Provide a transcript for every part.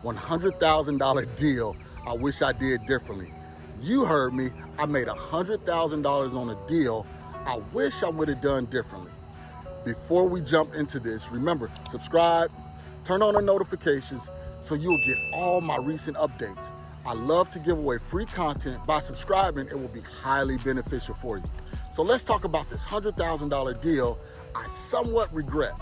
$100,000 deal I wish I did differently. You heard me, I made $100,000 on a deal I wish I would have done differently. Before we jump into this, remember, subscribe, turn on the notifications so you'll get all my recent updates. I love to give away free content. By subscribing, it will be highly beneficial for you. So let's talk about this $100,000 deal I somewhat regret.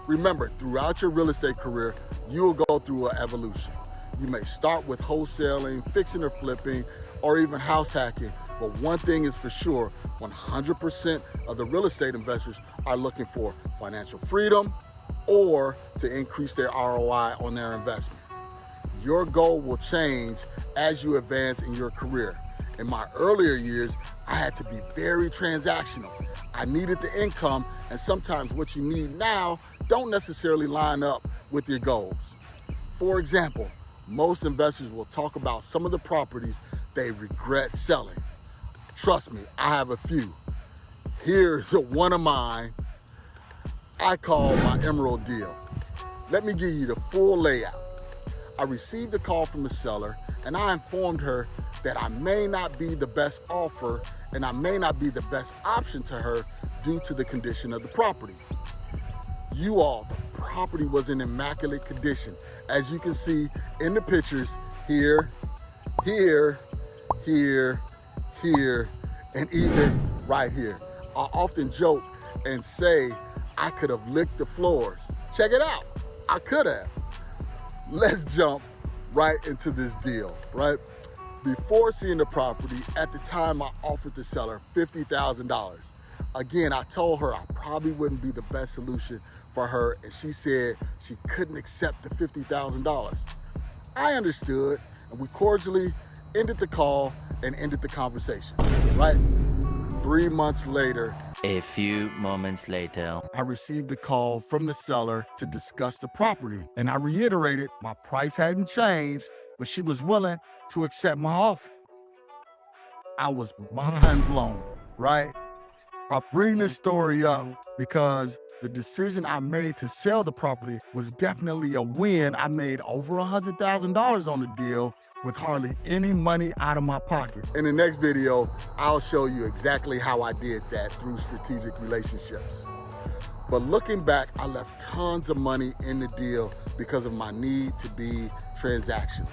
Remember, throughout your real estate career, you'll go through an evolution. You may start with wholesaling, fixing or flipping, or even house hacking. But one thing is for sure, 100% of the real estate investors are looking for financial freedom or to increase their ROI on their investment. Your goal will change as you advance in your career. In my earlier years, I had to be very transactional. I needed the income, and sometimes what you need now don't necessarily line up with your goals. For example, most investors will talk about some of the properties they regret selling. Trust me, I have a few. Here's one of mine I call my Emerald deal. Let me give you the full layout. I received a call from the seller, and I informed her that I may not be the best offer and I may not be the best option to her due to the condition of the property. The property was in immaculate condition. As you can see in the pictures, here, and even right here. I often joke and say I could have licked the floors. Check it out, I could have. Let's jump right into this deal, right? Before seeing the property, at the time I offered the seller $50,000. Again, I told her I probably wouldn't be the best solution for her, and she said she couldn't accept the $50,000. I understood, and we cordially ended the call and ended the conversation, right? 3 months later, a few moments later, I received a call from the seller to discuss the property, and I reiterated my price hadn't changed, but she was willing to accept my offer. I was mind blown, right? I bring this story up because the decision I made to sell the property was definitely a win. I made over $100,000 on the deal with hardly any money out of my pocket. In the next video, I'll show you exactly how I did that through strategic relationships. But looking back, I left tons of money in the deal because of my need to be transactional.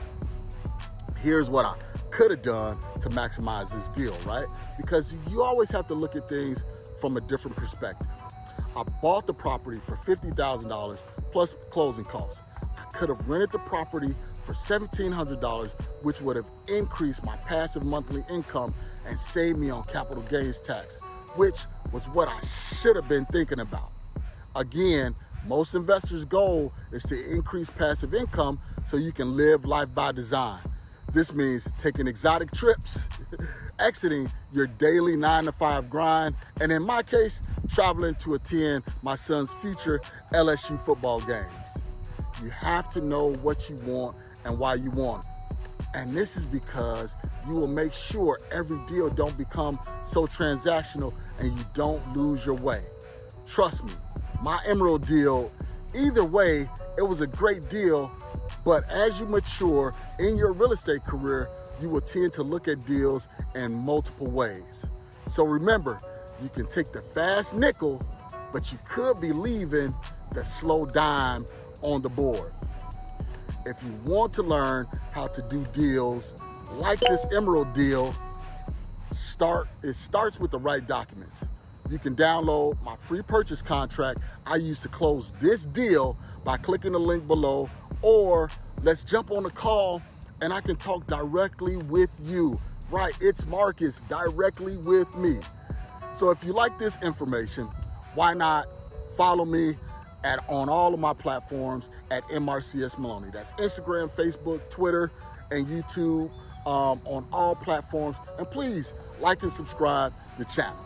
Here's what I could have done to maximize this deal, right? Because you always have to look at things from a different perspective. I bought the property for $50,000 plus closing costs. I could have rented the property for $1,700, which would have increased my passive monthly income and saved me on capital gains tax, which was what I should have been thinking about. Again, most investors' goal is to increase passive income so you can live life by design. This means taking exotic trips, exiting your daily 9-to-5 grind, and in my case, traveling to attend my son's future LSU football games. You have to know what you want and why you want it. And this is because you will make sure every deal don't become so transactional and you don't lose your way. Trust me, my Emerald deal, either way, it was a great deal. But as you mature in your real estate career, you will tend to look at deals in multiple ways. So remember, you can take the fast nickel, but you could be leaving the slow dime on the board. If you want to learn how to do deals like this Emerald deal, it starts with the right documents. You can download my free purchase contract I used to close this deal by clicking the link below, or let's jump on a call and I can talk directly with you. Right, it's Mrcs directly with me. So if you like this information, why not follow me on all of my platforms at Mrcs Maloney. That's Instagram, Facebook, Twitter, and YouTube on all platforms. And please like and subscribe the channel.